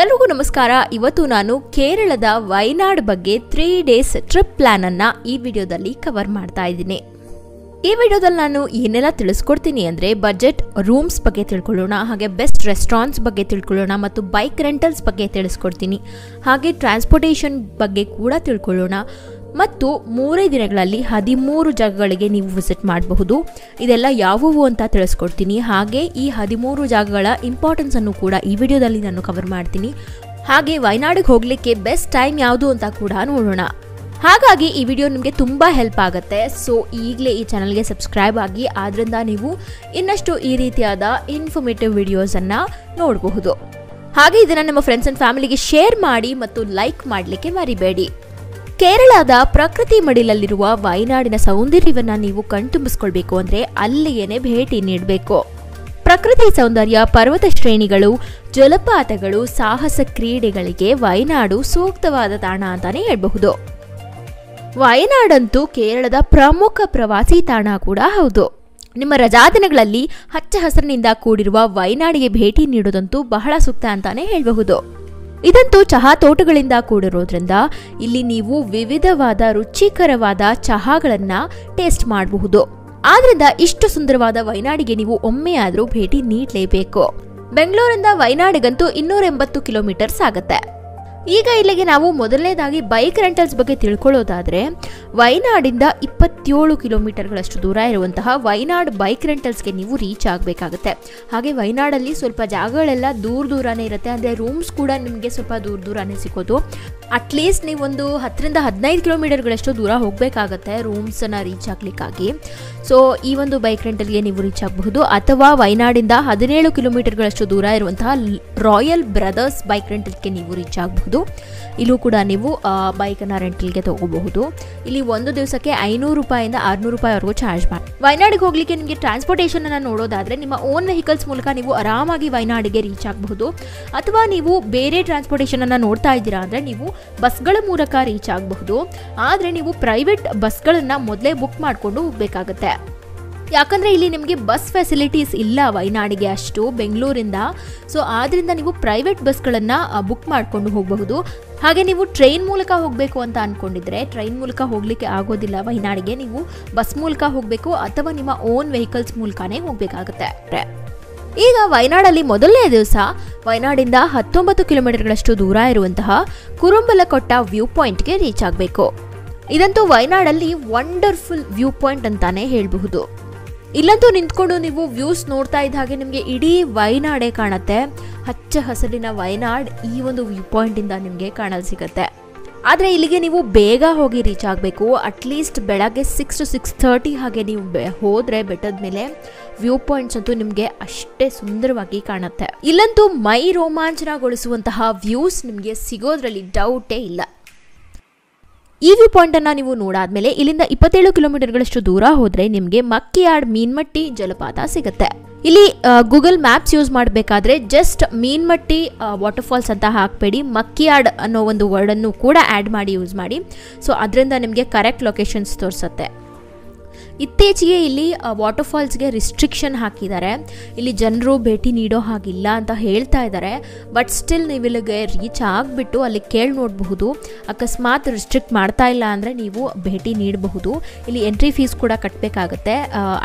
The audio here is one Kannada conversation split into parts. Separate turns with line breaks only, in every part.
ಎಲ್ರಿಗೂ ನಮಸ್ಕಾರ. ಇವತ್ತು ನಾನು ಕೇರಳದ ವಯನಾಡ್ ಬಗ್ಗೆ 3 ಡೇಸ್ ಟ್ರಿಪ್ ಪ್ಲಾನ್ ಅನ್ನ ಈ ವಿಡಿಯೋದಲ್ಲಿ ಕವರ್ ಮಾಡ್ತಾ ಇದ್ದೀನಿ. ಈ ವಿಡಿಯೋದಲ್ಲಿ ನಾನು ಏನೆಲ್ಲ ತಿಳಿಸ್ಕೊಡ್ತೀನಿ ಅಂದ್ರೆ ಬಜೆಟ್ ರೂಮ್ಸ್ ಬಗ್ಗೆ ತಿಳ್ಕೊಳ್ಳೋಣ, ಹಾಗೆ ಬೆಸ್ಟ್ ರೆಸ್ಟೋರೆಂಟ್ಸ್ ಬಗ್ಗೆ ತಿಳ್ಕೊಳ್ಳೋಣ, ಮತ್ತು ಬೈಕ್ ರೆಂಟಲ್ಸ್ ಬಗ್ಗೆ ತಿಳಿಸ್ಕೊಡ್ತೀನಿ, ಹಾಗೆ ಟ್ರಾನ್ಸ್ಪೋರ್ಟೇಷನ್ ಬಗ್ಗೆ ಕೂಡ ತಿಳ್ಕೊಳ್ಳೋಣ, ಮತ್ತು 3 ದಿನಗಳಲ್ಲಿ 13 ಜಾಗಗಳಿಗೆ ನೀವು ವಿಸಿಟ್ ಮಾಡಬಹುದು. ಇದೆಲ್ಲ ಯಾವುವು ಅಂತ ತಿಳಿಸ್ಕೊಡ್ತೀನಿ. ಹಾಗೆ ಈ 13 ಜಾಗಗಳ ಇಂಪಾರ್ಟೆನ್ಸ್ ಅನ್ನು ಕೂಡ ಈ ವಿಡಿಯೋದಲ್ಲಿ ನಾನು ಕವರ್ ಮಾಡ್ತೀನಿ. ಹಾಗೆ ವಯನಾಡಿಗೆ ಹೋಗ್ಲಿಕ್ಕೆ ಬೆಸ್ಟ್ ಟೈಮ್ ಯಾವುದು ಅಂತ ಕೂಡ ನೋಡೋಣ. ಹಾಗಾಗಿ ಈ ವಿಡಿಯೋ ನಿಮಗೆ ತುಂಬ ಹೆಲ್ಪ್ ಆಗುತ್ತೆ. ಸೊ ಈಗಲೇ ಈ ಚಾನಲ್ಗೆ ಸಬ್ಸ್ಕ್ರೈಬ್ ಆಗಿ, ಆದ್ರಿಂದ ನೀವು ಇನ್ನಷ್ಟು ಈ ರೀತಿಯಾದ ಇನ್ಫಾರ್ಮೇಟಿವ್ ವಿಡಿಯೋಸನ್ನು ನೋಡಬಹುದು. ಹಾಗೆ ಇದನ್ನು ನಿಮ್ಮ ಫ್ರೆಂಡ್ಸ್ ಆ್ಯಂಡ್ ಫ್ಯಾಮಿಲಿಗೆ ಶೇರ್ ಮಾಡಿ ಮತ್ತು ಲೈಕ್ ಮಾಡಲಿಕ್ಕೆ ಮರಿಬೇಡಿ. ಕೇರಳದ ಪ್ರಕೃತಿ ಮಡಿಲಲ್ಲಿರುವ ವಯನಾಡಿನ ಸೌಂದರ್ಯವನ್ನು ನೀವು ಕಣ್ತುಂಬಿಸ್ಕೊಳ್ಬೇಕು ಅಂದರೆ ಅಲ್ಲಿಗೇನೆ ಭೇಟಿ ನೀಡಬೇಕು. ಪ್ರಕೃತಿ ಸೌಂದರ್ಯ, ಪರ್ವತ ಶ್ರೇಣಿಗಳು, ಜಲಪಾತಗಳು, ಸಾಹಸ ಕ್ರೀಡೆಗಳಿಗೆ ವಯನಾಡು ಸೂಕ್ತವಾದ ತಾಣ ಅಂತಾನೆ ಹೇಳಬಹುದು. ವಯನಾಡಂತೂ ಕೇರಳದ ಪ್ರಮುಖ ಪ್ರವಾಸಿ ತಾಣ ಕೂಡ ಹೌದು. ನಿಮ್ಮ ರಜಾದಿನಗಳಲ್ಲಿ ಹಚ್ಚ ಹಸಿರಿನಿಂದ ಕೂಡಿರುವ ವಯನಾಡಿಗೆ ಭೇಟಿ ನೀಡೋದಂತೂ ಬಹಳ ಸೂಕ್ತ ಅಂತಾನೆ ಹೇಳಬಹುದು. ಇದಂತೂ ಚಹಾ ತೋಟಗಳಿಂದ ಕೂಡಿರೋದ್ರಿಂದ ಇಲ್ಲಿ ನೀವು ವಿವಿಧವಾದ ರುಚಿಕರವಾದ ಚಹಾಗಳನ್ನ ಟೇಸ್ಟ್ ಮಾಡಬಹುದು. ಆದ್ರಿಂದ ಇಷ್ಟು ಸುಂದರವಾದ ವಯನಾಡಿಗೆ ನೀವು ಒಮ್ಮೆಯಾದ್ರೂ ಭೇಟಿ ನೀಡಲೇಬೇಕು. ಬೆಂಗಳೂರಿಂದ ವಯನಾಡಿಗಂತೂ 280 ಕಿಲೋಮೀಟರ್ಸ್ ಆಗುತ್ತೆ. ಈಗ ಇಲ್ಲಿಗೆ ನಾವು ಮೊದಲನೇದಾಗಿ ಬೈಕ್ ರೆಂಟಲ್ಸ್ ಬಗ್ಗೆ ತಿಳ್ಕೊಳ್ಳೋದಾದ್ರೆ, ವಯನಾಡಿಂದ 27 ಕಿಲೋಮೀಟರ್ಗಳಷ್ಟು ದೂರ ಇರುವಂತಹ ವಯನಾಡ್ ಬೈಕ್ ರೆಂಟಲ್ಸ್ಗೆ ನೀವು ರೀಚ್ ಆಗಬೇಕಾಗುತ್ತೆ. ಹಾಗೆ ವಯನಾಡಲ್ಲಿ ಸ್ವಲ್ಪ ಜಾಗಗಳೆಲ್ಲ ದೂರನೇ ಇರುತ್ತೆ, ಅಂದರೆ ರೂಮ್ಸ್ ಕೂಡ ನಿಮಗೆ ಸ್ವಲ್ಪ ದೂರನೇ ಸಿಗೋದು. ಅಟ್ಲೀಸ್ಟ್ ನೀವೊಂದು 10ರಿಂದ 15 ಕಿಲೋಮೀಟರ್ಗಳಷ್ಟು ದೂರ ಹೋಗಬೇಕಾಗತ್ತೆ ರೂಮ್ಸನ್ನು ರೀಚ್ ಆಗಲಿಕ್ಕಾಗಿ. ಸೊ ಈ ಒಂದು ಬೈಕ್ ರೆಂಟಲ್ಗೆ ನೀವು ರೀಚ್ ಆಗಬಹುದು. ಅಥವಾ ವಯನಾಡಿಂದ 17 ಕಿಲೋಮೀಟರ್ಗಳಷ್ಟು ದೂರ ಇರುವಂತಹ ರಾಯಲ್ ಬ್ರದರ್ಸ್ ಬೈಕ್ ರೆಂಟಲ್ಗೆ ನೀವು ರೀಚ್ ಆಗಬಹುದು. ಇಲ್ಲೂ ಕೂಡ ನೀವು ಬೈಕನ್ನು ರೆಂಟಲ್ಗೆ ತಗೋಬಹುದು. ಇಲ್ಲಿ ಒಂದು ದಿವಸಕ್ಕೆ 500 ರೂಪಾಯಿಂದ 600 ರೂಪಾಯಿವರೆಗೂ ಚಾರ್ಜ್ ಮಾಡಿ. ವಯನಾಡಿಗೆ ಹೋಗ್ಲಿಕ್ಕೆ ನಿಮಗೆ ಟ್ರಾನ್ಸ್ಪೋರ್ಟೇಷನ್ ಅನ್ನು ನೋಡೋದಾದ್ರೆ ನಿಮ್ಮ ಓನ್ ವೆಹಿಕಲ್ಸ್ ಮೂಲಕ ನೀವು ಆರಾಮಾಗಿ ವಯನಾಡಿಗೆ ರೀಚ್ ಆಗಬಹುದು. ಅಥವಾ ನೀವು ಬೇರೆ ಟ್ರಾನ್ಸ್ಪೋರ್ಟೇಷನ್ ಅನ್ನು ನೋಡ್ತಾ ಇದ್ದೀರಾ ಅಂದರೆ ನೀವು ಬಸ್ಗಳ ಮೂಲಕ ರೀಚ್ ಆಗಬಹುದು. ಆದರೆ ನೀವು ಪ್ರೈವೇಟ್ ಬಸ್ಗಳನ್ನು ಮೊದಲೇ ಬುಕ್ ಮಾಡಿಕೊಂಡು ಹೋಗಬೇಕಾಗತ್ತೆ. ಯಾಕಂದರೆ ಇಲ್ಲಿ ನಿಮಗೆ ಬಸ್ ಫೆಸಿಲಿಟೀಸ್ ಇಲ್ಲ ವಯನಾಡಿಗೆ ಅಷ್ಟು ಬೆಂಗಳೂರಿಂದ. ಸೊ ಆದ್ದರಿಂದ ನೀವು ಪ್ರೈವೇಟ್ ಬಸ್ಗಳನ್ನು ಬುಕ್ ಮಾಡಿಕೊಂಡು ಹೋಗಬಹುದು. ಹಾಗೆ ನೀವು ಟ್ರೈನ್ ಮೂಲಕ ಹೋಗಬೇಕು ಅಂತ ಅಂದ್ಕೊಂಡಿದ್ರೆ ಟ್ರೈನ್ ಮೂಲಕ ಹೋಗಲಿಕ್ಕೆ ಆಗೋದಿಲ್ಲ ವಯನಾಡಿಗೆ, ನೀವು ಬಸ್ ಮೂಲಕ ಹೋಗಬೇಕು ಅಥವಾ ನಿಮ್ಮ ಓನ್ ವೆಹಿಕಲ್ಸ್ ಮೂಲಕನೇ ಹೋಗಬೇಕಾಗುತ್ತೆ. ಈಗ ವಯನಾಡಲ್ಲಿ ಮೊದಲನೇ ದಿವಸ ವಯನಾಡಿಂದ 19 ಕಿಲೋಮೀಟರ್ಗಳಷ್ಟು ದೂರ ಇರುವಂತಹ ಕುರುಂಬಲಕೊಟ್ಟ ವ್ಯೂ ಪಾಯಿಂಟ್ಗೆ ರೀಚ್ ಆಗಬೇಕು. ಇದಂತೂ ವಯನಾಡಲ್ಲಿ ವಂಡರ್ಫುಲ್ ವ್ಯೂ ಪಾಯಿಂಟ್ ಅಂತಾನೆ ಹೇಳಬಹುದು. ಇಲ್ಲಂತೂ ನಿಂತ್ಕೊಂಡು ನೀವು ವ್ಯೂಸ್ ನೋಡ್ತಾ ಇದ್ದ ಹಾಗೆ ನಿಮಗೆ ಇಡೀ ವಯನಾಡೇ ಕಾಣುತ್ತೆ. ಹಚ್ಚ ಹಸಿರಿನ ವಯನಾಡ್ ಈ ಒಂದು ವ್ಯೂ ಪಾಯಿಂಟಿಂದ ನಿಮಗೆ ಕಾಣಲು ಸಿಗುತ್ತೆ. ಆದರೆ ಇಲ್ಲಿಗೆ ನೀವು ಬೇಗ ಹೋಗಿ ರೀಚ್ ಆಗಬೇಕು. ಅಟ್ಲೀಸ್ಟ್ ಬೆಳಗ್ಗೆ 6 to 6:30 ಹಾಗೆ ನೀವು ಹೋದರೆ ಬೆಟ್ಟದ ಮೇಲೆ ವ್ಯೂ ಪಾಯಿಂಟ್ಸ್ ಅಂತೂ ನಿಮಗೆ ಅಷ್ಟೇ ಸುಂದರವಾಗಿ ಕಾಣುತ್ತೆ. ಇಲ್ಲಂತೂ ಮೈ ರೋಮಾಂಚನಗೊಳಿಸುವಂತಹ ವ್ಯೂಸ್ ನಿಮಗೆ ಸಿಗೋದ್ರಲ್ಲಿ ಡೌಟೇ ಇಲ್ಲ. ಈ ವ್ಯೂ ಪಾಯಿಂಟನ್ನು ನೀವು ನೋಡಾದ್ಮೇಲೆ ಇಲ್ಲಿಂದ 27 ಕಿಲೋಮೀಟರ್ಗಳಷ್ಟು ದೂರ ಹೋದರೆ ನಿಮಗೆ ಮಕ್ಕಿಯಾಡ್ ಮೀನ್ಮಟ್ಟಿ ಜಲಪಾತ ಸಿಗುತ್ತೆ. ಇಲ್ಲಿ ಗೂಗಲ್ ಮ್ಯಾಪ್ಸ್ ಯೂಸ್ ಮಾಡಬೇಕಾದ್ರೆ ಜಸ್ಟ್ ಮೀನ್ಮಟ್ಟಿ ವಾಟರ್ಫಾಲ್ಸ್ ಅಂತ ಹಾಕಬೇಡಿ, ಮಕ್ಕಿಯಾಡ್ ಅನ್ನೋ ಒಂದು ವರ್ಡನ್ನು ಕೂಡ ಆ್ಯಡ್ ಮಾಡಿ ಯೂಸ್ ಮಾಡಿ. ಸೊ ಅದರಿಂದ ನಿಮಗೆ ಕರೆಕ್ಟ್ ಲೊಕೇಶನ್ಸ್ ತೋರಿಸುತ್ತೆ. ಇತ್ತೀಚೆಗೆ ಇಲ್ಲಿ ವಾಟರ್ಫಾಲ್ಸ್ಗೆ ರಿಸ್ಟ್ರಿಕ್ಷನ್ ಹಾಕಿದ್ದಾರೆ. ಇಲ್ಲಿ ಜನರು ಭೇಟಿ ನೀಡೋ ಹಾಗಿಲ್ಲ ಅಂತ ಹೇಳ್ತಾ ಇದ್ದಾರೆ. ಬಟ್ ಸ್ಟಿಲ್ ನೀವು ಇಲ್ಲಿಗೆ ರೀಚ್ ಆಗಿಬಿಟ್ಟು ಅಲ್ಲಿ ಕೇಳಿ ನೋಡಬಹುದು. ಅಕಸ್ಮಾತ್ ರಿಸ್ಟ್ರಿಕ್ಟ್ ಮಾಡ್ತಾ ಇಲ್ಲ ಅಂದರೆ ನೀವು ಭೇಟಿ ನೀಡಬಹುದು. ಇಲ್ಲಿ ಎಂಟ್ರಿ ಫೀಸ್ ಕೂಡ ಕಟ್ಟಬೇಕಾಗತ್ತೆ.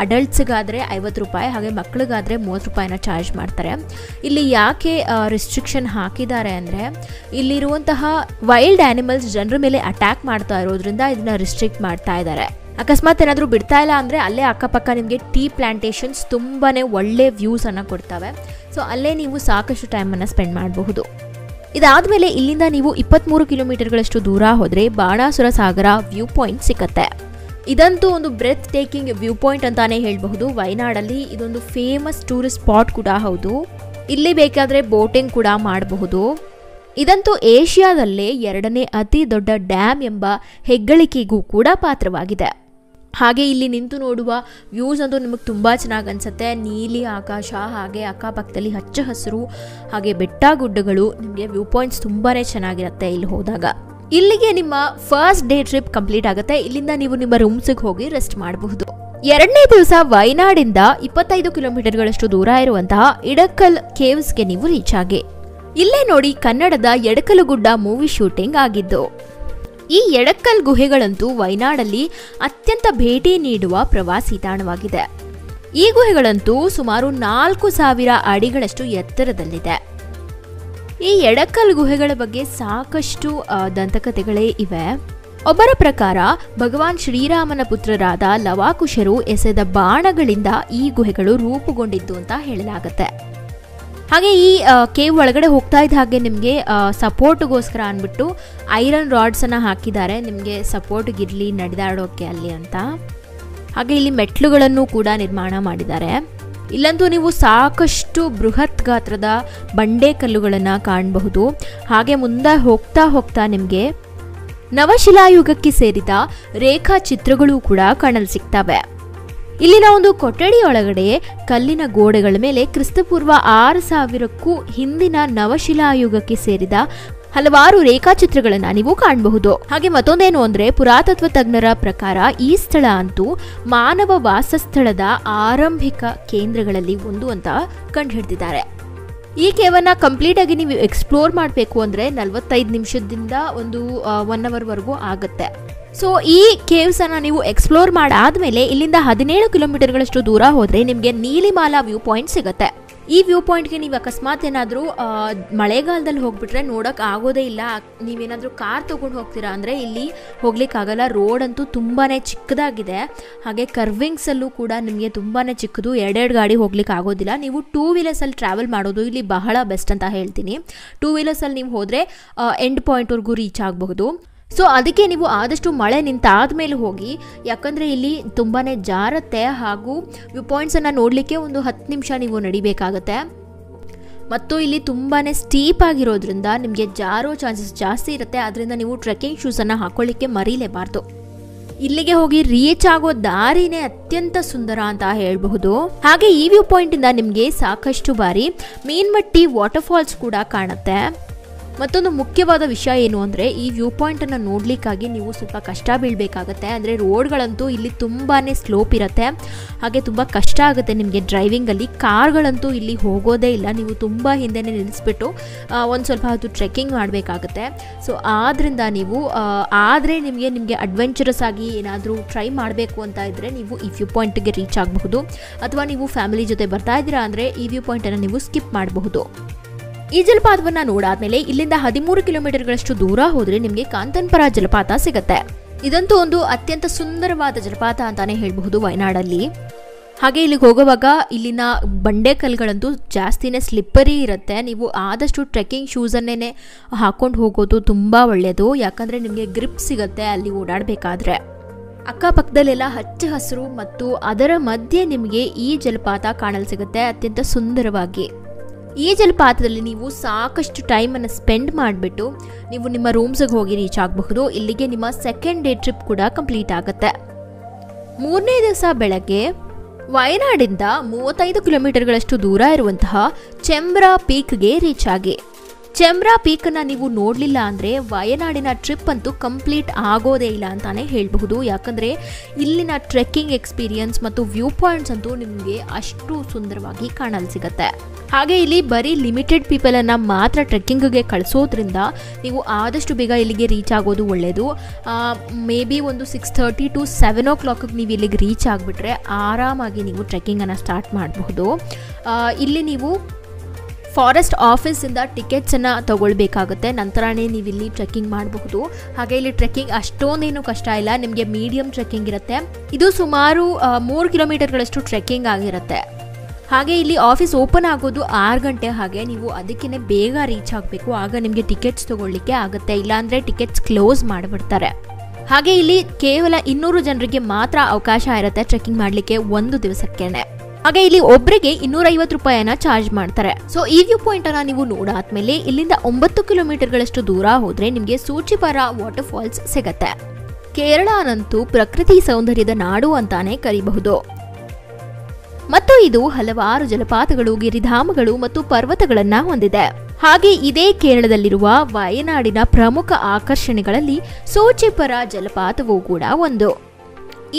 ಅಡಲ್ಟ್ಸ್ಗಾದರೆ 50 ರೂಪಾಯಿ, ಹಾಗೆ ಮಕ್ಕಳಿಗಾದರೆ 30 ರೂಪಾಯಿನ ಚಾರ್ಜ್ ಮಾಡ್ತಾರೆ. ಇಲ್ಲಿ ಯಾಕೆ ರಿಸ್ಟ್ರಿಕ್ಷನ್ ಹಾಕಿದ್ದಾರೆ ಅಂದರೆ ಇಲ್ಲಿರುವಂತಹ ವೈಲ್ಡ್ ಆ್ಯನಿಮಲ್ಸ್ ಜನರ ಮೇಲೆ ಅಟ್ಯಾಕ್ ಮಾಡ್ತಾ ಇರೋದ್ರಿಂದ ಇದನ್ನ ರಿಸ್ಟ್ರಿಕ್ಟ್ ಮಾಡ್ತಾ ಇದ್ದಾರೆ. ಅಕಸ್ಮಾತ್ ಏನಾದರೂ ಬಿಡ್ತಾ ಇಲ್ಲ ಅಂದರೆ ಅಲ್ಲೇ ಅಕ್ಕಪಕ್ಕ ನಿಮಗೆ ಟೀ ಪ್ಲಾಂಟೇಶನ್ಸ್ ತುಂಬಾ ಒಳ್ಳೆ ವ್ಯೂಸನ್ನು ಕೊಡ್ತವೆ. ಸೊ ಅಲ್ಲೇ ನೀವು ಸಾಕಷ್ಟು ಟೈಮನ್ನು ಸ್ಪೆಂಡ್ ಮಾಡಬಹುದು. ಇದಾದಮೇಲೆ ಇಲ್ಲಿಂದ ನೀವು 23 ಕಿಲೋಮೀಟರ್ಗಳಷ್ಟು ದೂರ ಹೋದರೆ ಬಾಣಾಸುರ ಸಾಗರ ವ್ಯೂ ಪಾಯಿಂಟ್ ಸಿಕ್ಕತ್ತೆ. ಇದಂತೂ ಒಂದು ಬ್ರೆತ್ ಟೇಕಿಂಗ್ ವ್ಯೂ ಪಾಯಿಂಟ್ ಅಂತಾನೆ ಹೇಳಬಹುದು. ವಯನಾಡಲ್ಲಿ ಇದೊಂದು ಫೇಮಸ್ ಟೂರಿಸ್ಟ್ ಸ್ಪಾಟ್ ಕೂಡ ಹೌದು. ಇಲ್ಲಿ ಬೇಕಾದರೆ ಬೋಟಿಂಗ್ ಕೂಡ ಮಾಡಬಹುದು. ಇದಂತೂ ಏಷ್ಯಾದಲ್ಲೇ 2ನೇ ಅತಿ ದೊಡ್ಡ ಡ್ಯಾಮ್ ಎಂಬ ಹೆಗ್ಗಳಿಕೆಗೂ ಕೂಡ ಪಾತ್ರವಾಗಿದೆ. ಹಾಗೆ ಇಲ್ಲಿ ನಿಂತು ನೋಡುವ ವ್ಯೂಸ್ ಅಂತೂ ನಿಮಗೆ ತುಂಬ ಚೆನ್ನಾಗಿ ಅನಿಸುತ್ತೆ. ನೀಲಿ ಆಕಾಶ, ಹಾಗೆ ಅಕ್ಕಪಕ್ಕದಲ್ಲಿ ಹಚ್ಚ ಹಸಿರು, ಹಾಗೆ ಬೆಟ್ಟ ಗುಡ್ಡಗಳು, ನಿಮಗೆ ವ್ಯೂ ಪಾಯಿಂಟ್ಸ್ ತುಂಬಾ ಚೆನ್ನಾಗಿರುತ್ತೆ ಇಲ್ಲಿ ಹೋದಾಗ. ಇಲ್ಲಿಗೆ ನಿಮ್ಮ ಫಸ್ಟ್ ಡೇ ಟ್ರಿಪ್ ಕಂಪ್ಲೀಟ್ ಆಗುತ್ತೆ. ಇಲ್ಲಿಂದ ನೀವು ನಿಮ್ಮ ರೂಮ್ಸಿಗೆ ಹೋಗಿ ರೆಸ್ಟ್ ಮಾಡಬಹುದು. ಎರಡನೇ ದಿವಸ ವಯನಾಡಿಂದ 25 ಕಿಲೋಮೀಟರ್ಗಳಷ್ಟು ದೂರ ಇರುವಂತಹ ಇಡಕ್ಕಲ್ ಕೇವ್ಸ್ಗೆ ನೀವು ರೀಚ್ ಆಗಿ. ಇಲ್ಲೇ ನೋಡಿ ಕನ್ನಡದ ಎಡಕಲುಗುಡ್ಡ ಮೂವಿ ಶೂಟಿಂಗ್ ಆಗಿದ್ದು. ಈ ಎಡಕಲ್ ಗುಹೆಗಳಂತೂ ವಯನಾಡಲ್ಲಿ ಅತ್ಯಂತ ಭೇಟಿ ನೀಡುವ ಪ್ರವಾಸಿ ತಾಣವಾಗಿದೆ. ಈ ಗುಹೆಗಳಂತೂ ಸುಮಾರು 4000 ಅಡಿಗಳಷ್ಟು ಎತ್ತರದಲ್ಲಿದೆ. ಈ ಎಡಕಲ್ ಗುಹೆಗಳ ಬಗ್ಗೆ ಸಾಕಷ್ಟು ದಂತಕಥೆಗಳೇ ಇವೆ. ಒಬ್ಬರ ಪ್ರಕಾರ ಭಗವಾನ್ ಶ್ರೀರಾಮನ ಪುತ್ರರಾದ ಲವಾಕುಶರು ಎಸೆದ ಬಾಣಗಳಿಂದ ಈ ಗುಹೆಗಳು ರೂಪುಗೊಂಡಿದ್ದು ಅಂತ ಹೇಳಲಾಗುತ್ತೆ. ಹಾಗೆ ಈ ಕೇವ್ ಒಳಗಡೆ ಹೋಗ್ತಾ ಇದ್ದ ಹಾಗೆ ನಿಮಗೆ ಸಪೋರ್ಟ್ಗೋಸ್ಕರ ಅಂದ್ಬಿಟ್ಟು ಐರನ್ ರಾಡ್ಸನ್ನು ಹಾಕಿದ್ದಾರೆ, ನಿಮಗೆ ಸಪೋರ್ಟ್ಗಿರಲಿ ನಡೆದಾಡೋಕ್ಕೆ ಅಲ್ಲಿ ಅಂತ. ಹಾಗೆ ಇಲ್ಲಿ ಮೆಟ್ಲುಗಳನ್ನು ಕೂಡ ನಿರ್ಮಾಣ ಮಾಡಿದ್ದಾರೆ. ಇಲ್ಲಂತೂ ನೀವು ಸಾಕಷ್ಟು ಬೃಹತ್ ಗಾತ್ರದ ಬಂಡೆ ಕಲ್ಲುಗಳನ್ನು ಕಾಣಬಹುದು. ಹಾಗೆ ಮುಂದೆ ಹೋಗ್ತಾ ಹೋಗ್ತಾ ನಿಮಗೆ ನವಶಿಲಾಯುಗಕ್ಕೆ ಸೇರಿದ ರೇಖಾಚಿತ್ರಗಳು ಕೂಡ ಕಾಣಲು ಸಿಗ್ತವೆ. ಇಲ್ಲಿನ ಒಂದು ಕೊಠಡಿ ಒಳಗಡೆ ಕಲ್ಲಿನ ಗೋಡೆಗಳ ಮೇಲೆ ಕ್ರಿಸ್ತಪೂರ್ವ 6000ಕ್ಕೂ ಹಿಂದಿನ ನವಶಿಲಾಯುಗಕ್ಕೆ ಸೇರಿದ ಹಲವಾರು ರೇಖಾಚಿತ್ರಗಳನ್ನ ನೀವು ಕಾಣಬಹುದು. ಹಾಗೆ ಮತ್ತೊಂದೇನು ಅಂದ್ರೆ ಪುರಾತತ್ವ ತಜ್ಞರ ಪ್ರಕಾರ ಈ ಸ್ಥಳ ಅಂತೂ ಮಾನವ ವಾಸಸ್ಥಳದ ಆರಂಭಿಕ ಕೇಂದ್ರಗಳಲ್ಲಿ ಒಂದು ಅಂತ ಕಂಡುಹಿಡಿದಿದ್ದಾರೆ. ಈ ಕೇವನ್ನ ಕಂಪ್ಲೀಟ್ ಆಗಿ ನೀವು ಎಕ್ಸ್ಪ್ಲೋರ್ ಮಾಡಬೇಕು ಅಂದ್ರೆ 45 ನಿಮಿಷದಿಂದ ಒಂದು 1 ಅವರ್ವರೆಗೂ ಆಗುತ್ತೆ. ಸೊ ಈ ಕೇವ್ಸ್ ಅನ್ನ ನೀವು ಎಕ್ಸ್ಪ್ಲೋರ್ ಮಾಡಾದ್ಮೇಲೆ ಇಲ್ಲಿಂದ 17 ಕಿಲೋಮೀಟರ್ಗಳಷ್ಟು ದೂರ ಹೋದ್ರೆ ನಿಮಗೆ ನೀಲಿಮಾಲಾ ವ್ಯೂ ಪಾಯಿಂಟ್ ಸಿಗುತ್ತೆ. ಈ ವ್ಯೂ ಪಾಯಿಂಟ್ಗೆ ನೀವು ಅಕಸ್ಮಾತ್ ಏನಾದರೂ ಮಳೆಗಾಲದಲ್ಲಿ ಹೋಗ್ಬಿಟ್ರೆ ನೋಡಕ್ ಆಗೋದೇ ಇಲ್ಲ. ನೀವೇನಾದರೂ ಕಾರ್ ತಗೊಂಡು ಹೋಗ್ತೀರಾ ಅಂದ್ರೆ ಇಲ್ಲಿ ಹೋಗ್ಲಿಕ್ಕಾಗಲ್ಲ. ರೋಡ್ ಅಂತೂ ತುಂಬಾನೇ ಚಿಕ್ಕದಾಗಿದೆ. ಹಾಗೆ ಕರ್ವಿಂಗ್ಸ್ ಅಲ್ಲೂ ಕೂಡ ನಿಮಗೆ ತುಂಬಾನೇ ಚಿಕ್ಕದು, ಎರಡೆರಡು ಗಾಡಿ ಹೋಗ್ಲಿಕ್ಕೆ ಆಗೋದಿಲ್ಲ. ನೀವು 2 ವೀಲರ್ಸ್ ಅಲ್ಲಿ ಟ್ರಾವೆಲ್ ಮಾಡೋದು ಇಲ್ಲಿ ಬಹಳ ಬೆಸ್ಟ್ ಅಂತ ಹೇಳ್ತೀನಿ. 2 ವೀಲರ್ಸ್ ಅಲ್ಲಿ ನೀವು ಹೋದ್ರೆ ಎಂಡ್ ಪಾಯಿಂಟ್ ವರೆಗೂ ರೀಚ್ ಆಗಬಹುದು. ಸೊ ಅದಕ್ಕೆ ನೀವು ಆದಷ್ಟು ಮಳೆ ನಿಂತಾದ್ಮೇಲೆ ಹೋಗಿ, ಯಾಕಂದರೆ ಇಲ್ಲಿ ತುಂಬಾ ಜಾರತ್ತೆ. ಹಾಗೂ ವ್ಯೂ ಪಾಯಿಂಟ್ಸನ್ನು ನೋಡಲಿಕ್ಕೆ ಒಂದು 10 ನಿಮಿಷ ನೀವು ನಡಿಬೇಕಾಗತ್ತೆ. ಮತ್ತು ಇಲ್ಲಿ ತುಂಬಾ ಸ್ಟೀಪ್ ಆಗಿರೋದ್ರಿಂದ ನಿಮಗೆ ಜಾರೋ ಚಾನ್ಸಸ್ ಜಾಸ್ತಿ ಇರುತ್ತೆ. ಅದರಿಂದ ನೀವು ಟ್ರೆಕ್ಕಿಂಗ್ ಶೂಸನ್ನು ಹಾಕೊಳ್ಳಿಕ್ಕೆ ಮರೀಲೇಬಾರ್ದು. ಇಲ್ಲಿಗೆ ಹೋಗಿ ರೀಚ್ ಆಗೋ ದಾರಿನೇ ಅತ್ಯಂತ ಸುಂದರ ಅಂತ ಹೇಳಬಹುದು. ಹಾಗೆ ಈ ವ್ಯೂ ಪಾಯಿಂಟಿಂದ ನಿಮಗೆ ಸಾಕಷ್ಟು ಬಾರಿ ಮೀನ್ಮಟ್ಟಿ ವಾಟರ್ಫಾಲ್ಸ್ ಕೂಡ ಕಾಣುತ್ತೆ. ಮತ್ತೊಂದು ಮುಖ್ಯವಾದ ವಿಷಯ ಏನು ಅಂದರೆ ಈ ವ್ಯೂ ಪಾಯಿಂಟನ್ನು ನೋಡಲಿಕ್ಕಾಗಿ ನೀವು ಸ್ವಲ್ಪ ಕಷ್ಟ ಬೀಳಬೇಕಾಗತ್ತೆ. ಅಂದರೆ ರೋಡ್ಗಳಂತೂ ಇಲ್ಲಿ ತುಂಬಾ ಸ್ಲೋಪ್ ಇರುತ್ತೆ. ಹಾಗೆ ತುಂಬ ಕಷ್ಟ ಆಗುತ್ತೆ ನಿಮಗೆ ಡ್ರೈವಿಂಗಲ್ಲಿ. ಕಾರ್ಗಳಂತೂ ಇಲ್ಲಿ ಹೋಗೋದೇ ಇಲ್ಲ. ನೀವು ತುಂಬ ಹಿಂದೆನೇ ನಿಲ್ಲಿಸ್ಬಿಟ್ಟು ಒಂದು ಸ್ವಲ್ಪ ಹೊತ್ತು ಟ್ರೆಕ್ಕಿಂಗ್ ಮಾಡಬೇಕಾಗತ್ತೆ. ಸೊ ಆದ್ದರಿಂದ ನೀವು ಆದರೆ ನಿಮಗೆ ಅಡ್ವೆಂಚರಸ್ ಆಗಿ ಏನಾದರೂ ಟ್ರೈ ಮಾಡಬೇಕು ಅಂತ ಇದ್ದರೆ ನೀವು ಈ ವ್ಯೂ ಪಾಯಿಂಟ್ಗೆ ರೀಚ್ ಆಗಬಹುದು. ಅಥವಾ ನೀವು ಫ್ಯಾಮಿಲಿ ಜೊತೆ ಬರ್ತಾ ಇದ್ದೀರಾ ಅಂದರೆ ಈ ವ್ಯೂ ಪಾಯಿಂಟನ್ನು ನೀವು ಸ್ಕಿಪ್ ಮಾಡಬಹುದು. ಈ ಜಲಪಾತವನ್ನ ನೋಡಾದ್ಮೇಲೆ ಇಲ್ಲಿಂದ 13 ಕಿಲೋಮೀಟರ್ಗಳಷ್ಟು ದೂರ ಹೋದ್ರೆ ನಿಮಗೆ ಕಾಂತನ್ಪುರ ಜಲಪಾತ ಸಿಗುತ್ತೆ. ಇದಂತೂ ಒಂದು ಅತ್ಯಂತ ಸುಂದರವಾದ ಜಲಪಾತ ಅಂತಾನೆ ಹೇಳಬಹುದು ವಯನಾಡಲ್ಲಿ. ಹಾಗೆ ಇಲ್ಲಿಗೆ ಹೋಗುವಾಗ ಇಲ್ಲಿನ ಬಂಡೆ ಕಲ್ಲುಗಳಂತೂ ಜಾಸ್ತಿನೇ ಸ್ಲಿಪ್ಪರಿ ಇರುತ್ತೆ. ನೀವು ಆದಷ್ಟು ಟ್ರೆಕ್ಕಿಂಗ್ ಶೂಸನ್ನೇ ಹಾಕೊಂಡು ಹೋಗೋದು ತುಂಬ ಒಳ್ಳೆಯದು. ಯಾಕಂದರೆ ನಿಮಗೆ ಗ್ರಿಪ್ ಸಿಗುತ್ತೆ ಅಲ್ಲಿ ಓಡಾಡಬೇಕಾದ್ರೆ. ಅಕ್ಕಪಕ್ಕದಲ್ಲೆಲ್ಲ ಹಚ್ಚ ಹಸಿರು ಮತ್ತು ಅದರ ಮಧ್ಯೆ ನಿಮಗೆ ಈ ಜಲಪಾತ ಕಾಣಲು ಸಿಗುತ್ತೆ ಅತ್ಯಂತ ಸುಂದರವಾಗಿ. ಈ ಜಲಪಾತದಲ್ಲಿ ನೀವು ಸಾಕಷ್ಟು ಟೈಮನ್ನು ಸ್ಪೆಂಡ್ ಮಾಡಿಬಿಟ್ಟು ನೀವು ನಿಮ್ಮ ರೂಮ್ಸಿಗೆ ಹೋಗಿ ರೀಚ್ ಆಗಬಹುದು. ಇಲ್ಲಿಗೆ ನಿಮ್ಮ ಸೆಕೆಂಡ್ ಡೇ ಟ್ರಿಪ್ ಕೂಡ ಕಂಪ್ಲೀಟ್ ಆಗುತ್ತೆ. 3ನೇ ದಿವಸ ಬೆಳಗ್ಗೆ ವಯನಾಡಿಂದ 35 ಕಿಲೋಮೀಟರ್ಗಳಷ್ಟು ದೂರ ಇರುವಂತಹ ಚೆಂಬ್ರಾ ಪೀಕ್ಗೆ ರೀಚ್ ಆಗಿ. ಚೆಂಬ್ರಾ ಪೀಕನ್ನು ನೀವು ನೋಡಲಿಲ್ಲ ಅಂದರೆ ವಯನಾಡಿನ ಟ್ರಿಪ್ ಅಂತೂ ಕಂಪ್ಲೀಟ್ ಆಗೋದೇ ಇಲ್ಲ ಅಂತಾನೆ ಹೇಳಬಹುದು. ಯಾಕಂದರೆ ಇಲ್ಲಿನ ಟ್ರೆಕ್ಕಿಂಗ್ ಎಕ್ಸ್ಪೀರಿಯನ್ಸ್ ಮತ್ತು ವ್ಯೂ ಪಾಯಿಂಟ್ಸ್ ಅಂತೂ ನಿಮಗೆ ಅಷ್ಟು ಸುಂದರವಾಗಿ ಕಾಣಲು ಸಿಗುತ್ತೆ. ಹಾಗೆ ಇಲ್ಲಿ ಬರೀ ಲಿಮಿಟೆಡ್ ಪೀಪಲನ್ನು ಮಾತ್ರ ಟ್ರೆಕ್ಕಿಂಗ್ಗೆ ಕಳಿಸೋದ್ರಿಂದ ನೀವು ಆದಷ್ಟು ಬೇಗ ಇಲ್ಲಿಗೆ ರೀಚ್ ಆಗೋದು ಒಳ್ಳೆಯದು. ಮೇ ಬಿ ಒಂದು 6:30 to 7 o'clock ನೀವು ಇಲ್ಲಿಗೆ ರೀಚ್ ಆಗಿಬಿಟ್ರೆ ಆರಾಮಾಗಿ ನೀವು ಟ್ರೆಕ್ಕಿಂಗನ್ನು ಸ್ಟಾರ್ಟ್ ಮಾಡಬಹುದು. ಇಲ್ಲಿ ನೀವು ಫಾರೆಸ್ಟ್ ಆಫೀಸಿಂದ ಟಿಕೆಟ್ಸನ್ನು ತಗೊಳ್ಬೇಕಾಗುತ್ತೆ. ನಂತರನೇ ನೀವು ಇಲ್ಲಿ ಟ್ರೆಕ್ಕಿಂಗ್ ಮಾಡಬಹುದು. ಹಾಗೆ ಇಲ್ಲಿ ಟ್ರೆಕ್ಕಿಂಗ್ ಅಷ್ಟೊಂದೇನು ಕಷ್ಟ ಇಲ್ಲ. ನಿಮಗೆ ಮೀಡಿಯಂ ಟ್ರೆಕ್ಕಿಂಗ್ ಇರುತ್ತೆ. ಇದು ಸುಮಾರು 3 ಕಿಲೋಮೀಟರ್ಗಳಷ್ಟು ಟ್ರೆಕ್ಕಿಂಗ್ ಆಗಿರುತ್ತೆ. ಹಾಗೆ ಇಲ್ಲಿ ಆಫೀಸ್ ಓಪನ್ ಆಗೋದು 6 ಗಂಟೆ. ಹಾಗೆ ನೀವು ಅದಕ್ಕಿಂತ ಬೇಗ ರೀಚ್ ಆಗಬೇಕು. ಆಗ ನಿಮಗೆ ಟಿಕೆಟ್ಸ್ ತಗೊಳ್ಳಿಕ್ಕೆ ಆಗುತ್ತೆ. ಇಲ್ಲಾಂದರೆ ಟಿಕೆಟ್ಸ್ ಕ್ಲೋಸ್ ಮಾಡಿಬಿಡ್ತಾರೆ. ಹಾಗೆ ಇಲ್ಲಿ ಕೇವಲ 200 ಜನರಿಗೆ ಮಾತ್ರ ಅವಕಾಶ ಇರುತ್ತೆ ಟ್ರೆಕ್ಕಿಂಗ್ ಮಾಡಲಿಕ್ಕೆ ಒಂದು ದಿವಸಕ್ಕೇನೆ. ಹಾಗೆ ಇಲ್ಲಿ ಒಬ್ಬರಿಗೆ 250 ರೂಪಾಯಿನ ಚಾರ್ಜ್ ಮಾಡ್ತಾರೆ. ಸೊ ಈ ವ್ಯೂ ಪಾಯಿಂಟ್ ಅನ್ನ ನೀವು ನೋಡಾದ್ಮೇಲೆ ಇಲ್ಲಿಂದ 9 ಕಿಲೋಮೀಟರ್ಗಳಷ್ಟು ದೂರ ಹೋದ್ರೆ ನಿಮಗೆ ಸೂಚಿಪರ ವಾಟರ್ ಫಾಲ್ಸ್ ಸಿಗತ್ತೆ. ಕೇರಳನಂತೂ ಪ್ರಕೃತಿ ಸೌಂದರ್ಯದ ನಾಡು ಅಂತಾನೆ ಕರೀಬಹುದು. ಮತ್ತು ಇದು ಹಲವಾರು ಜಲಪಾತಗಳು, ಗಿರಿಧಾಮಗಳು ಮತ್ತು ಪರ್ವತಗಳನ್ನ ಹೊಂದಿದೆ. ಹಾಗೆ ಇದೇ ಕೇರಳದಲ್ಲಿರುವ ವಯನಾಡಿನ ಪ್ರಮುಖ ಆಕರ್ಷಣೆಗಳಲ್ಲಿ ಸೋಚಿಪರ ಜಲಪಾತವೂ ಕೂಡ ಒಂದು.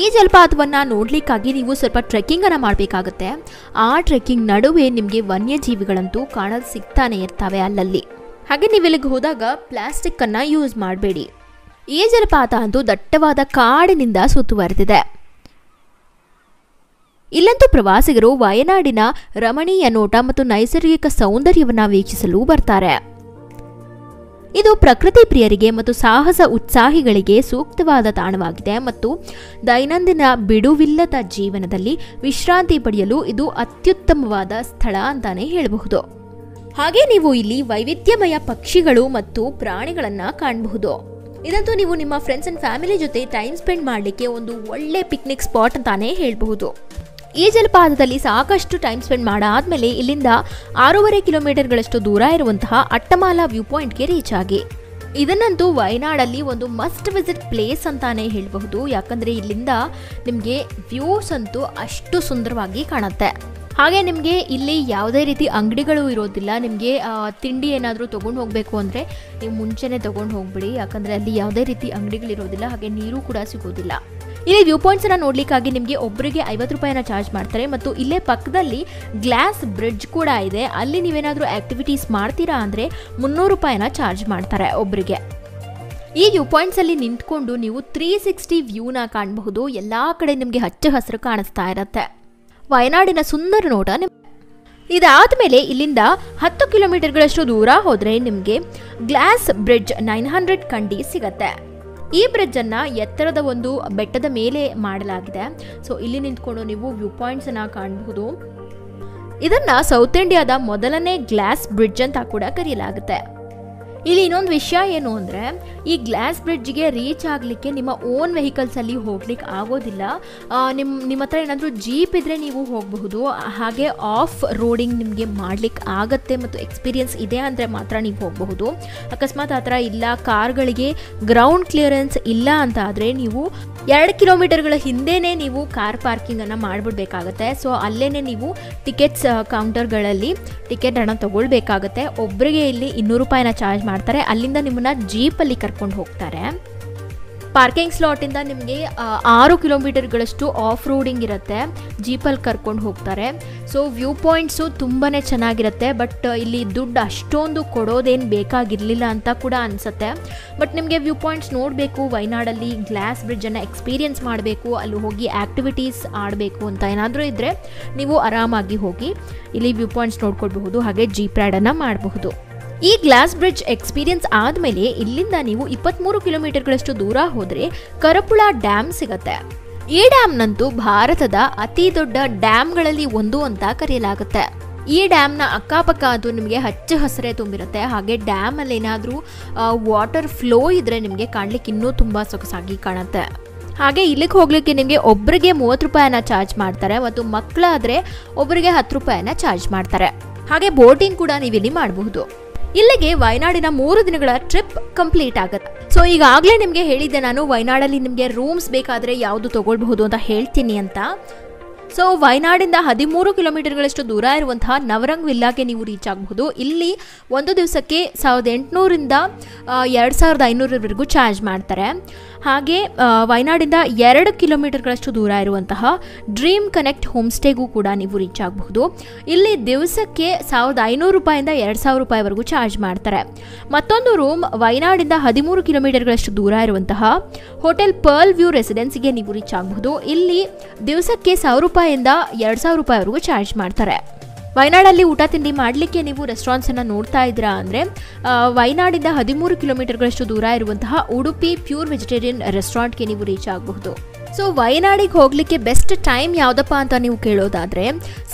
ಈ ಜಲಪಾತವನ್ನು ನೋಡ್ಲಿಕ್ಕಾಗಿ ನೀವು ಸ್ವಲ್ಪ ಟ್ರೆಕ್ಕಿಂಗ್ ಅನ್ನು ಮಾಡಬೇಕಾಗುತ್ತೆ. ಆ ಟ್ರೆಕ್ಕಿಂಗ್ ನಡುವೆ ನಿಮಗೆ ವನ್ಯಜೀವಿಗಳಂತೂ ಕಾಣಲು ಸಿಗ್ತಾನೆ ಇರ್ತವೆ ಅಲ್ಲಲ್ಲಿ. ಹಾಗೆ ನೀವು ಇಲ್ಲಿಗೆ ಹೋದಾಗ ಪ್ಲಾಸ್ಟಿಕ್ ಅನ್ನ ಯೂಸ್ ಮಾಡಬೇಡಿ. ಈ ಜಲಪಾತ ಅಂತೂ ದಟ್ಟವಾದ ಕಾಡಿನಿಂದ ಸುತ್ತುವರೆದಿದೆ. ಇಲ್ಲಂತೂ ಪ್ರವಾಸಿಗರು ವಯನಾಡಿನ ರಮಣೀಯ ನೋಟ ಮತ್ತು ನೈಸರ್ಗಿಕ ಸೌಂದರ್ಯವನ್ನ ವೀಕ್ಷಿಸಲು ಬರ್ತಾರೆ. ಇದು ಪ್ರಕೃತಿ ಪ್ರಿಯರಿಗೆ ಮತ್ತು ಸಾಹಸ ಉತ್ಸಾಹಿಗಳಿಗೆ ಸೂಕ್ತವಾದ ತಾಣವಾಗಿದೆ ಮತ್ತು ದೈನಂದಿನ ಬಿಡುವಿಲ್ಲದ ಜೀವನದಲ್ಲಿ ವಿಶ್ರಾಂತಿ ಪಡೆಯಲು ಇದು ಅತ್ಯುತ್ತಮವಾದ ಸ್ಥಳ ಅಂತಾನೆ ಹೇಳಬಹುದು. ಹಾಗೆ ನೀವು ಇಲ್ಲಿ ವೈವಿಧ್ಯಮಯ ಪಕ್ಷಿಗಳು ಮತ್ತು ಪ್ರಾಣಿಗಳನ್ನ ಕಾಣಬಹುದು. ಇದಂತೂ ನೀವು ನಿಮ್ಮ ಫ್ರೆಂಡ್ಸ್ ಅಂಡ್ ಫ್ಯಾಮಿಲಿ ಜೊತೆ ಟೈಮ್ ಸ್ಪೆಂಡ್ ಮಾಡಲಿಕ್ಕೆ ಒಂದು ಒಳ್ಳೆ ಪಿಕ್ನಿಕ್ ಸ್ಪಾಟ್ ಅಂತಾನೆ ಹೇಳಬಹುದು. ಈ ಜಲಪಾತದಲ್ಲಿ ಸಾಕಷ್ಟು ಟೈಮ್ ಸ್ಪೆಂಡ್ ಮಾಡಾದ್ಮೇಲೆ ಇಲ್ಲಿಂದ 6.5 ಕಿಲೋಮೀಟರ್ಗಳಷ್ಟು ದೂರ ಇರುವಂತಹ ಅಟ್ಟಮಾಲಾ ವ್ಯೂ ಪಾಯಿಂಟ್ಗೆ ರೀಚ್ ಆಗಿ. ಇದನ್ನಂತೂ ವಯನಾಡಲ್ಲಿ ಒಂದು ಮಸ್ಟ್ ವಿಸಿಟ್ ಪ್ಲೇಸ್ ಅಂತಾನೆ ಹೇಳಬಹುದು. ಯಾಕಂದ್ರೆ ಇಲ್ಲಿಂದ ನಿಮಗೆ ವ್ಯೂಸ್ ಅಂತೂ ಅಷ್ಟು ಸುಂದರವಾಗಿ ಕಾಣುತ್ತೆ. ಹಾಗೆ ನಿಮಗೆ ಇಲ್ಲಿ ಯಾವುದೇ ರೀತಿ ಅಂಗಡಿಗಳು ಇರೋದಿಲ್ಲ. ನಿಮಗೆ ತಿಂಡಿ ಏನಾದರೂ ತೊಗೊಂಡು ಹೋಗಬೇಕು ಅಂದರೆ ನೀವು ಮುಂಚೆನೇ ತೊಗೊಂಡು ಹೋಗ್ಬಿಡಿ, ಯಾಕಂದರೆ ಅಲ್ಲಿ ಯಾವುದೇ ರೀತಿ ಅಂಗಡಿಗಳಿರೋದಿಲ್ಲ. ಹಾಗೆ ನೀರು ಕೂಡ ಸಿಗೋದಿಲ್ಲ. ಇಲ್ಲಿ ವ್ಯೂ ಪಾಯಿಂಟ್ಸನ್ನು ನೋಡಲಿಕ್ಕಾಗಿ ನಿಮಗೆ ಒಬ್ಬರಿಗೆ 50 ರೂಪಾಯಿನ ಚಾರ್ಜ್ ಮಾಡ್ತಾರೆ ಮತ್ತು ಇಲ್ಲೇ ಪಕ್ಕದಲ್ಲಿ ಗ್ಲಾಸ್ ಬ್ರಿಡ್ಜ್ ಕೂಡ ಇದೆ. ಅಲ್ಲಿ ನೀವೇನಾದರೂ ಆ್ಯಕ್ಟಿವಿಟೀಸ್ ಮಾಡ್ತೀರಾ ಅಂದರೆ 300 ರೂಪಾಯಿನ ಚಾರ್ಜ್ ಮಾಡ್ತಾರೆ ಒಬ್ಬರಿಗೆ. ಈ ವ್ಯೂ ಪಾಯಿಂಟ್ಸಲ್ಲಿ ನಿಂತ್ಕೊಂಡು ನೀವು 360 ವ್ಯೂನ ಕಾಣಬಹುದು. ಎಲ್ಲ ಕಡೆ ನಿಮಗೆ ಹಚ್ಚ ಹಸಿರು ಕಾಣಿಸ್ತಾ ಇರುತ್ತೆ. ವಯನಾಡಿನ ಸುಂದರ ನೋಟ. ಇದಾದ ಮೇಲೆ ಇಲ್ಲಿಂದ 10 ಕಿಲೋಮೀಟರ್ಗಳಷ್ಟು ದೂರ ಹೋದರೆ ನಿಮಗೆ ಗ್ಲಾಸ್ ಬ್ರಿಡ್ಜ್ 900 ಕಂಡಿ ಸಿಗತ್ತೆ. ಈ ಬ್ರಿಡ್ಜ್ ಅನ್ನ ಎತ್ತರದ ಒಂದು ಬೆಟ್ಟದ ಮೇಲೆ ಮಾಡಲಾಗಿದೆ. ಸೊ ಇಲ್ಲಿ ನಿಂತ್ಕೊಂಡು ನೀವು ವ್ಯೂ ಪಾಯಿಂಟ್ಸ್ ಅನ್ನ ಕಾಣಬಹುದು. ಇದನ್ನ ಸೌತ್ ಇಂಡಿಯಾದ ಮೊದಲನೇ ಗ್ಲಾಸ್ ಬ್ರಿಡ್ಜ್ ಅಂತ ಕೂಡ ಕರೆಯಲಾಗುತ್ತೆ. ಇಲ್ಲಿ ಇನ್ನೊಂದು ವಿಷಯ ಏನು ಅಂದರೆ, ಈ ಗ್ಲಾಸ್ ಬ್ರಿಡ್ಜ್ಗೆ ರೀಚ್ ಆಗಲಿಕ್ಕೆ ನಿಮ್ಮ ಓನ್ ವೆಹಿಕಲ್ಸಲ್ಲಿ ಹೋಗ್ಲಿಕ್ಕೆ ಆಗೋದಿಲ್ಲ. ನಿಮ್ಮ ಹತ್ರ ಏನಾದರೂ ಜೀಪ್ ಇದ್ದರೆ ನೀವು ಹೋಗಬಹುದು. ಹಾಗೆ ಆಫ್ ರೋಡಿಂಗ್ ನಿಮಗೆ ಮಾಡ್ಲಿಕ್ಕೆ ಆಗತ್ತೆ ಮತ್ತು ಎಕ್ಸ್ಪೀರಿಯನ್ಸ್ ಇದೆ ಅಂದರೆ ಮಾತ್ರ ನೀವು ಹೋಗಬಹುದು. ಅಕಸ್ಮಾತ್ ಆ ಥರ ಇಲ್ಲ, ಕಾರ್ಗಳಿಗೆ ಗ್ರೌಂಡ್ ಕ್ಲಿಯರೆನ್ಸ್ ಇಲ್ಲ ಅಂತ ಆದರೆ ನೀವು 2 ಕಿಲೋಮೀಟರ್ಗಳ ಹಿಂದೆನೇ ನೀವು ಕಾರ್ ಪಾರ್ಕಿಂಗನ್ನು ಮಾಡಿಬಿಡ್ಬೇಕಾಗತ್ತೆ. ಸೊ ಅಲ್ಲೇ ನೀವು ಟಿಕೆಟ್ಸ್ ಕೌಂಟರ್ಗಳಲ್ಲಿ ಟಿಕೆಟ್ ಹಣ ತೊಗೊಳ್ಬೇಕಾಗತ್ತೆ. ಒಬ್ಬರಿಗೆ ಇಲ್ಲಿ 200 ರೂಪಾಯಿನ ಚಾರ್ಜ್ ಮಾಡ್ತಾರೆ. ಅಲ್ಲಿಂದ ನಿಮ್ಮನ್ನ ಜೀಪಲ್ಲಿ ಕರ್ಕೊಂಡು ಹೋಗ್ತಾರೆ. ಪಾರ್ಕಿಂಗ್ ಸ್ಲಾಟಿಂದ ನಿಮಗೆ 6 ಕಿಲೋಮೀಟರ್ಗಳಷ್ಟು ಆಫ್ ರೋಡಿಂಗ್ ಇರುತ್ತೆ. ಜೀಪಲ್ಲಿ ಕರ್ಕೊಂಡು ಹೋಗ್ತಾರೆ. ಸೊ ವ್ಯೂ ಪಾಯಿಂಟ್ಸು ತುಂಬಾ ಚೆನ್ನಾಗಿರುತ್ತೆ. ಬಟ್ ಇಲ್ಲಿ ದುಡ್ಡು ಅಷ್ಟೊಂದು ಕೊಡೋದೇನು ಬೇಕಾಗಿರಲಿಲ್ಲ ಅಂತ ಕೂಡ ಅನಿಸುತ್ತೆ. ಬಟ್ ನಿಮಗೆ ವ್ಯೂ ಪಾಯಿಂಟ್ಸ್ ನೋಡಬೇಕು, ವಯನಾಡಲ್ಲಿ ಗ್ಲಾಸ್ ಬ್ರಿಡ್ಜನ್ನು ಎಕ್ಸ್ಪೀರಿಯನ್ಸ್ ಮಾಡಬೇಕು, ಅಲ್ಲಿ ಹೋಗಿ ಆ್ಯಕ್ಟಿವಿಟೀಸ್ ಆಡಬೇಕು ಅಂತ ಏನಾದರೂ ಇದ್ದರೆ ನೀವು ಆರಾಮಾಗಿ ಹೋಗಿ ಇಲ್ಲಿ ವ್ಯೂ ಪಾಯಿಂಟ್ಸ್ ನೋಡ್ಕೊಳ್ಬಹುದು. ಹಾಗೆ ಜೀಪ್ ರೈಡನ್ನು ಮಾಡಬಹುದು. ಈ ಗ್ಲಾಸ್ ಬ್ರಿಡ್ಜ್ ಎಕ್ಸ್ಪೀರಿಯನ್ಸ್ ಆದಮೇಲೆ ಇಲ್ಲಿಂದ ನೀವು 23 ಕಿಲೋಮೀಟರ್ಗಳಷ್ಟು ದೂರ ಹೋದರೆ ಕರಪುಳ ಡ್ಯಾಮ್ ಸಿಗತ್ತೆ. ಈ ಡ್ಯಾಮ್ನಂತೂ ಭಾರತದ ಅತಿ ದೊಡ್ಡ ಡ್ಯಾಮ್ಗಳಲ್ಲಿ ಒಂದು ಅಂತ ಕರೆಯಲಾಗುತ್ತೆ. ಈ ಡ್ಯಾಮ್ನ ಅಕ್ಕಪಕ್ಕ ಅದು ನಿಮಗೆ ಹಚ್ಚ ಹಸಿರೇ ತುಂಬಿರುತ್ತೆ. ಹಾಗೆ ಡ್ಯಾಮಲ್ಲಿ ಏನಾದರೂ ವಾಟರ್ ಫ್ಲೋ ಇದ್ದರೆ ನಿಮಗೆ ಕಾಣಲಿಕ್ಕೆ ಇನ್ನೂ ತುಂಬ ಸೊಗಸಾಗಿ ಕಾಣುತ್ತೆ. ಹಾಗೆ ಇಲ್ಲಿಗೆ ಹೋಗಲಿಕ್ಕೆ ನಿಮಗೆ ಒಬ್ಬರಿಗೆ 30 ರೂಪಾಯಿನ ಚಾರ್ಜ್ ಮಾಡ್ತಾರೆ ಮತ್ತು ಮಕ್ಕಳಾದರೆ ಒಬ್ಬರಿಗೆ 10 ರೂಪಾಯಿನ ಚಾರ್ಜ್ ಮಾಡ್ತಾರೆ. ಹಾಗೆ ಬೋಟಿಂಗ್ ಕೂಡ ನೀವು ಇಲ್ಲಿ ಮಾಡಬಹುದು. ಇಲ್ಲಿಗೆ ವಯನಾಡಿನ 3 ದಿನಗಳ ಟ್ರಿಪ್ ಕಂಪ್ಲೀಟ್ ಆಗುತ್ತೆ. ಸೊ ಈಗಾಗಲೇ ನಿಮಗೆ ಹೇಳಿದ್ದೆ ನಾನು, ವಯನಾಡಲ್ಲಿ ನಿಮಗೆ ರೂಮ್ಸ್ ಬೇಕಾದರೆ ಯಾವುದು ತಗೊಳ್ಬಹುದು ಅಂತ ಹೇಳ್ತೀನಿ ಅಂತ. ಸೊ ವಯನಾಡಿಂದ 13 ಕಿಲೋಮೀಟರ್ಗಳಷ್ಟು ದೂರ ಇರುವಂತಹ ನವರಂಗ್ ವಿಲ್ಲಾಗೆ ನೀವು ರೀಚ್ ಆಗಬಹುದು. ಇಲ್ಲಿ ಒಂದು ದಿವಸಕ್ಕೆ 1800ರಿಂದ 2500ವರೆಗೂ ಚಾರ್ಜ್ ಮಾಡ್ತಾರೆ. ಹಾಗೆ ವಯನಾಡಿಂದ 2 ಕಿಲೋಮೀಟರ್ಗಳಷ್ಟು ದೂರ ಇರುವಂತಹ ಡ್ರೀಮ್ ಕನೆಕ್ಟ್ ಹೋಮ್ ಸ್ಟೇಗೂ ಕೂಡ ನೀವು ರೀಚ್ ಆಗಬಹುದು. ಇಲ್ಲಿ ದಿವಸಕ್ಕೆ 1500 ರೂಪಾಯಿಂದ 2000 ರೂಪಾಯಿವರೆಗೂ ಚಾರ್ಜ್ ಮಾಡ್ತಾರೆ. ಮತ್ತೊಂದು ರೂಮ್ ವಯನಾಡಿಂದ 13 ಕಿಲೋಮೀಟರ್ಗಳಷ್ಟು ದೂರ ಇರುವಂತಹ ಹೋಟೆಲ್ ಪರ್ಲ್ ವ್ಯೂ ರೆಸಿಡೆನ್ಸಿಗೆ ನೀವು ರೀಚ್ ಆಗಬಹುದು. ಇಲ್ಲಿ ದಿವಸಕ್ಕೆ 1000 ರೂಪಾಯಿಂದ 2000 ರೂಪಾಯಿವರೆಗೂ ಚಾರ್ಜ್ ಮಾಡ್ತಾರೆ. ವಯನಾಡಲ್ಲಿ ಊಟ ತಿಂಡಿ ಮಾಡಲಿಕ್ಕೆ ನೀವು ರೆಸ್ಟೋರೆಂಟ್ಸನ್ನು ನೋಡ್ತಾ ಇದ್ದೀರಾ ಅಂದರೆ ವಯನಾಡಿಂದ 13 ಕಿಲೋಮೀಟರ್ಗಳಷ್ಟು ದೂರ ಇರುವಂತಹ ಉಡುಪಿ ಪ್ಯೂರ್ ವೆಜಿಟೇರಿಯನ್ ರೆಸ್ಟೋರೆಂಟ್ಗೆ ನೀವು ರೀಚ್ ಆಗಬಹುದು. ಸೊ ವಯನಾಡಿಗೆ ಹೋಗಲಿಕ್ಕೆ ಬೆಸ್ಟ್ ಟೈಮ್ ಯಾವುದಪ್ಪ ಅಂತ ನೀವು ಕೇಳೋದಾದರೆ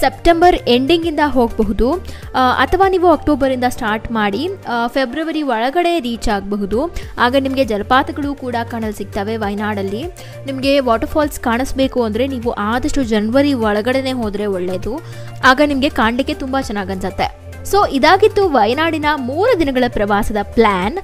ಸೆಪ್ಟೆಂಬರ್ ಎಂಡಿಂಗಿಂದ ಹೋಗಬಹುದು, ಅಥವಾ ನೀವು ಅಕ್ಟೋಬರಿಂದ ಸ್ಟಾರ್ಟ್ ಮಾಡಿ ಫೆಬ್ರವರಿ ಒಳಗಡೆ ರೀಚ್ ಆಗಬಹುದು. ಆಗ ನಿಮಗೆ ಜಲಪಾತಗಳು ಕೂಡ ಕಾಣಲು ಸಿಗ್ತವೆ. ವಯನಾಡಲ್ಲಿ ನಿಮಗೆ ವಾಟರ್ಫಾಲ್ಸ್ ಕಾಣಿಸ್ಬೇಕು ಅಂದರೆ ನೀವು ಆದಷ್ಟು ಜನವರಿ ಒಳಗಡೆ ಹೋದರೆ ಒಳ್ಳೆಯದು. ಆಗ ನಿಮಗೆ ಕಾಣಲಿಕ್ಕೆ ತುಂಬ ಚೆನ್ನಾಗಿ ಅನ್ಸುತ್ತೆ. ಸೊ ಇದಾಗಿತ್ತು ವಯನಾಡಿನ 3 ದಿನಗಳ ಪ್ರವಾಸದ ಪ್ಲ್ಯಾನ್.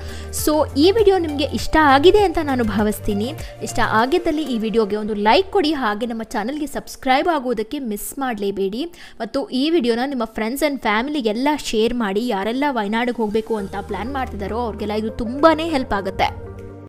ಸೊ ಈ ವಿಡಿಯೋ ನಿಮಗೆ ಇಷ್ಟ ಆಗಿದೆ ಅಂತ ನಾನು ಭಾವಿಸ್ತೀನಿ. ಇಷ್ಟ ಆಗಿದ್ದಲ್ಲಿ ಈ ವಿಡಿಯೋಗೆ ಒಂದು ಲೈಕ್ ಕೊಡಿ. ಹಾಗೆ ನಮ್ಮ ಚಾನಲ್ಗೆ ಸಬ್ಸ್ಕ್ರೈಬ್ ಆಗೋದಕ್ಕೆ ಮಿಸ್ ಮಾಡಲೇಬೇಡಿ. ಮತ್ತು ಈ ವಿಡಿಯೋನ ನಿಮ್ಮ ಫ್ರೆಂಡ್ಸ್ ಆ್ಯಂಡ್ ಫ್ಯಾಮಿಲಿಗೆಲ್ಲ ಶೇರ್ ಮಾಡಿ. ಯಾರೆಲ್ಲ ವಯನಾಡಿಗೆ ಹೋಗಬೇಕು ಅಂತ ಪ್ಲ್ಯಾನ್ ಮಾಡ್ತಿದ್ದಾರೋ ಅವ್ರಿಗೆಲ್ಲ ಇದು ತುಂಬಾ ಹೆಲ್ಪ್ ಆಗುತ್ತೆ.